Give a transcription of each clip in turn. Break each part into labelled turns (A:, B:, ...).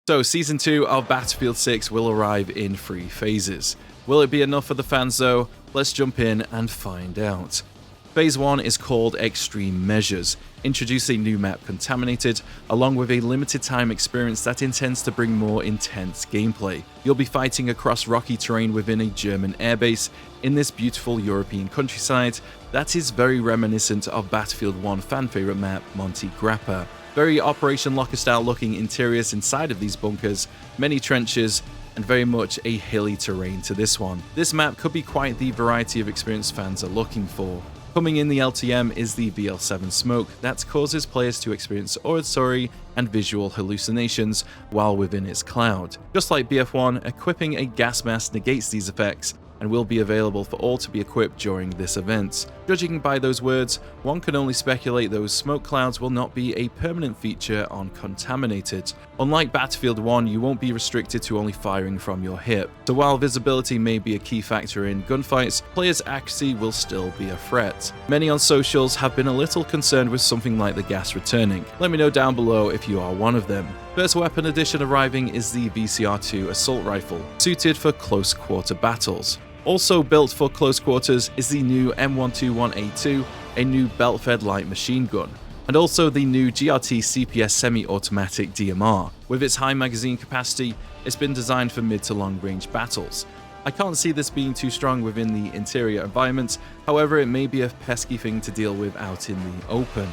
A: So, Season 2 of Battlefield 6 will arrive in 3 phases. Will it be enough for the fans though? Let's jump in and find out. Phase 1 is called Extreme Measures, introduce a new map Contaminated, along with a limited time experience that intends to bring more intense gameplay. You'll be fighting across rocky terrain within a German airbase in this beautiful European countryside that is very reminiscent of Battlefield 1 fan favorite map Monte Grappa. Very Operation Locker style looking interiors inside of these bunkers, many trenches, and very much a hilly terrain to this one. This map could be quite the variety of experience fans are looking for. Coming in the LTM is the VL7 smoke that causes players to experience auditory and visual hallucinations while within its cloud. Just like BF1, equipping a gas mask negates these effects and will be available for all to be equipped during this event. Judging by those words, one can only speculate those smoke clouds will not be a permanent feature on Contaminated. Unlike Battlefield 1, you won't be restricted to only firing from your hip. So while visibility may be a key factor in gunfights, players' accuracy will still be a threat. Many on socials have been a little concerned with something like the gas returning. Let me know down below if you are one of them. First weapon addition arriving is the VCR2 assault rifle, suited for close quarter battles. Also built for close quarters is the new M121A2, a new belt-fed light machine gun, and also the new GRT CPS semi-automatic DMR. With its high magazine capacity, it's been designed for mid to long range battles. I can't see this being too strong within the interior environment, however it may be a pesky thing to deal with out in the open.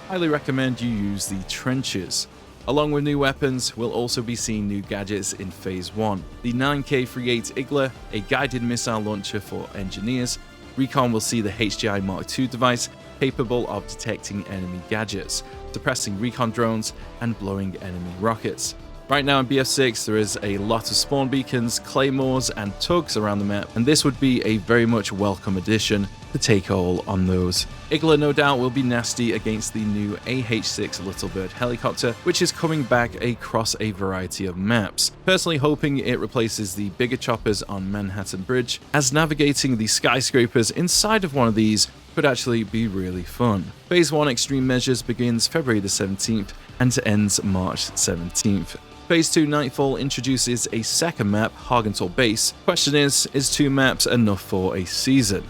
A: Highly recommend you use the trenches. Along with new weapons, we'll also be seeing new gadgets in Phase 1. The 9K38 Igla, a guided missile launcher for engineers. Recon will see the HGI Mark II device, capable of detecting enemy gadgets, suppressing recon drones, and blowing enemy rockets. Right now in BF6, there is a lot of spawn beacons, claymores, and tugs around the map, and this would be a very much welcome addition to take all on those. Igla no doubt will be nasty against the new AH-6 Little Bird helicopter, which is coming back across a variety of maps. Personally hoping it replaces the bigger choppers on Manhattan Bridge, as navigating the skyscrapers inside of one of these could actually be really fun. Phase 1 Extreme Measures begins February the 17th and ends March 17th. Phase 2 Nightfall introduces a second map, Hagenthal Base. Question is 2 maps enough for a season?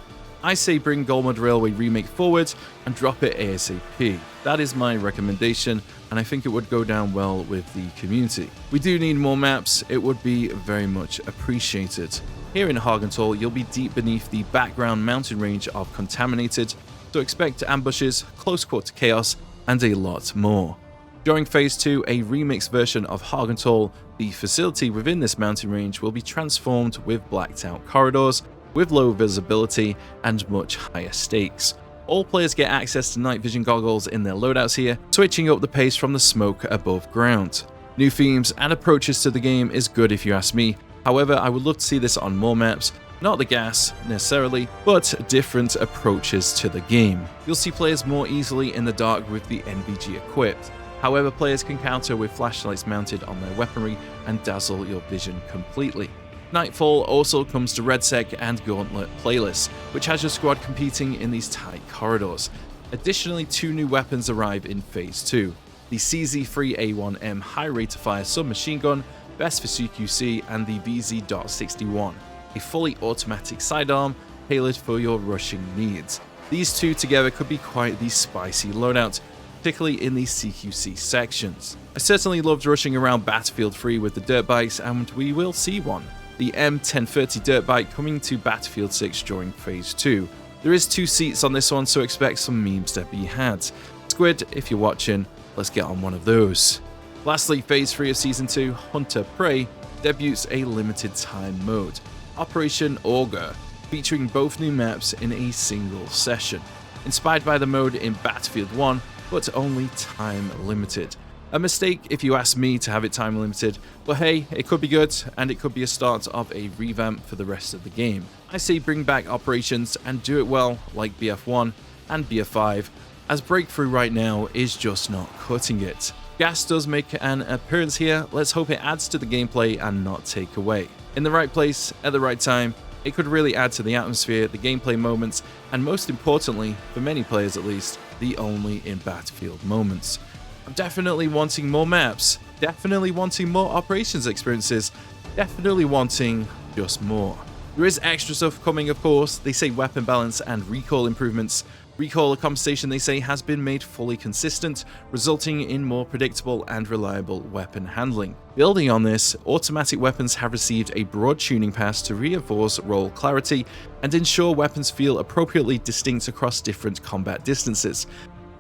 A: I say bring Goldmud Railway Remake forward and drop it ASAP. That is my recommendation, and I think it would go down well with the community. We do need more maps, it would be very much appreciated. Here in Hagenthal, you'll be deep beneath the background mountain range of Contaminated, so expect ambushes, close quarter chaos, and a lot more. During Phase 2, a remixed version of Hagenthal, the facility within this mountain range will be transformed with blacked out corridors, with low visibility and much higher stakes. All players get access to night vision goggles in their loadouts here, switching up the pace from the smoke above ground. New themes and approaches to the game is good if you ask me, however I would love to see this on more maps, not the gas necessarily, but different approaches to the game. You'll see players more easily in the dark with the NVG equipped. However, players can counter with flashlights mounted on their weaponry and dazzle your vision completely. Nightfall also comes to RedSec and Gauntlet playlists, which has your squad competing in these tight corridors. Additionally, 2 new weapons arrive in Phase 2. The CZ3A1M high rate of fire submachine gun, best for CQC, and the VZ.61, a fully automatic sidearm tailored for your rushing needs. These 2 together could be quite the spicy loadout, particularly in the CQC sections. I certainly loved rushing around Battlefield 3 with the dirt bikes, and we will see one. The M1030 dirt bike coming to Battlefield 6 during Phase 2. There is 2 seats on this one, so expect some memes to be had. Squid, if you're watching, let's get on one of those. Lastly, Phase 3 of Season 2, Hunter Prey, debuts a limited time mode, Operation Augur, featuring both new maps in a single session. Inspired by the mode in Battlefield 1, but only time limited. A mistake if you ask me to have it time limited, but hey, it could be good, and it could be a start of a revamp for the rest of the game. I say bring back operations and do it well like BF1 and BF5, as Breakthrough right now is just not cutting it. Gas does make an appearance here, let's hope it adds to the gameplay and not take away. In the right place, at the right time, it could really add to the atmosphere, the gameplay moments, and most importantly, for many players at least, the only in Battlefield moments. I'm definitely wanting more maps, definitely wanting more operations experiences, definitely wanting just more. There is extra stuff coming, of course. They say weapon balance and recoil improvements. Recoil compensation, they say, has been made fully consistent, resulting in more predictable and reliable weapon handling. Building on this, automatic weapons have received a broad tuning pass to reinforce role clarity and ensure weapons feel appropriately distinct across different combat distances.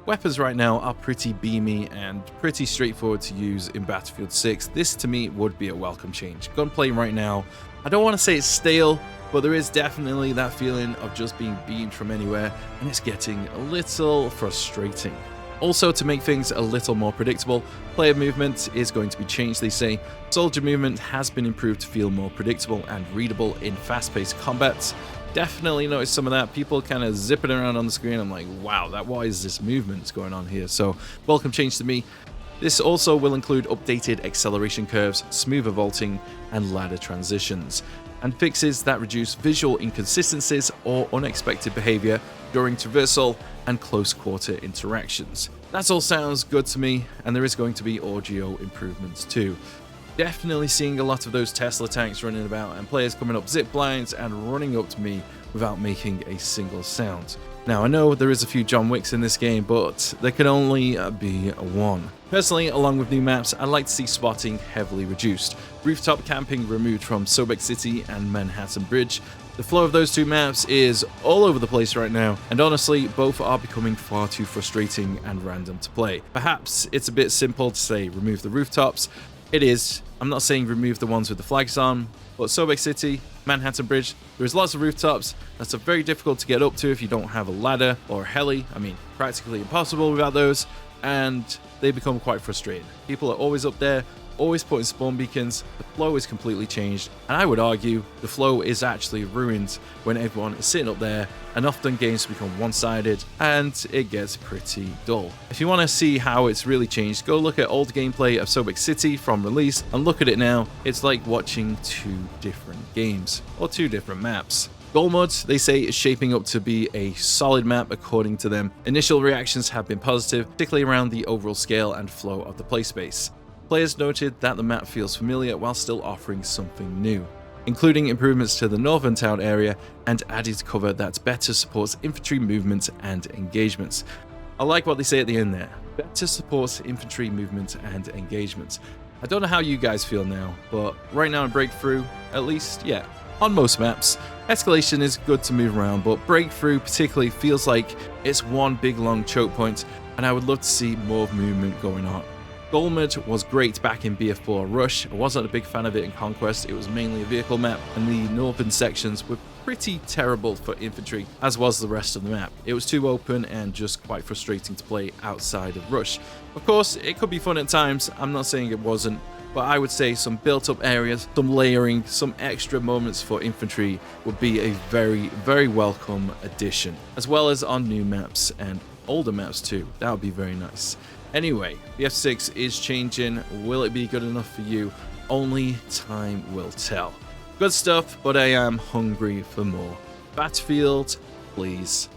A: Weapons right now are pretty beamy and pretty straightforward to use in Battlefield 6. This to me would be a welcome change. Gunplay right now, I don't want to say it's stale, but there is definitely that feeling of just being beamed from anywhere, and it's getting a little frustrating. Also, to make things a little more predictable, player movement is going to be changed, they say. Soldier movement has been improved to feel more predictable and readable in fast-paced combats. Definitely noticed some of that. People kind of zipping around on the screen. I'm like, wow, what is this movement going on here? So, welcome change to me. This also will include updated acceleration curves, smoother vaulting, and ladder transitions, and fixes that reduce visual inconsistencies or unexpected behavior during traversal and close quarter interactions. That all sounds good to me, and there is going to be audio improvements too. Definitely seeing a lot of those Tesla tanks running about and players coming up zip lines and running up to me without making a single sound. Now, I know there is a few John Wicks in this game, but there can only be one. Personally, along with new maps, I'd like to see spotting heavily reduced. Rooftop camping removed from Sobek City and Manhattan Bridge. The flow of those two maps is all over the place right now, and honestly, both are becoming far too frustrating and random to play. Perhaps it's a bit simple to say remove the rooftops. It is. I'm not saying remove the ones with the flags on, but Sobek City, Manhattan Bridge, there's lots of rooftops that's very difficult to get up to if you don't have a ladder or a heli. I mean, practically impossible without those, and they become quite frustrating. People are always up there, always putting spawn beacons. The flow is completely changed, and I would argue the flow is actually ruined when everyone is sitting up there, and often games become one-sided and it gets pretty dull. If you want to see how it's really changed, go look at old gameplay of Sobek City from release and look at it now. It's like watching two different games or two different maps. Goalmud, they say, is shaping up to be a solid map according to them. Initial reactions have been positive, particularly around the overall scale and flow of the play space. Players noted that the map feels familiar while still offering something new, including improvements to the northern town area and added cover that better supports infantry movement and engagements. I like what they say at the end there. Better supports infantry movement and engagements. I don't know how you guys feel now, but right now in Breakthrough, at least, yeah, on most maps, escalation is good to move around, but Breakthrough particularly feels like it's one big long choke point, and I would love to see more movement going on. Goalmud was great back in BF4 Rush. I wasn't a big fan of it in Conquest. It was mainly a vehicle map, and the northern sections were pretty terrible for infantry, as was the rest of the map. It was too open and just quite frustrating to play outside of Rush. Of course, it could be fun at times. I'm not saying it wasn't, but I would say some built-up areas, some layering, some extra moments for infantry would be a very, very welcome addition, as well as on new maps and older maps too. That would be very nice. Anyway, the F6 is changing. Will it be good enough for you? Only time will tell. Good stuff, but I am hungry for more. Battlefield, please.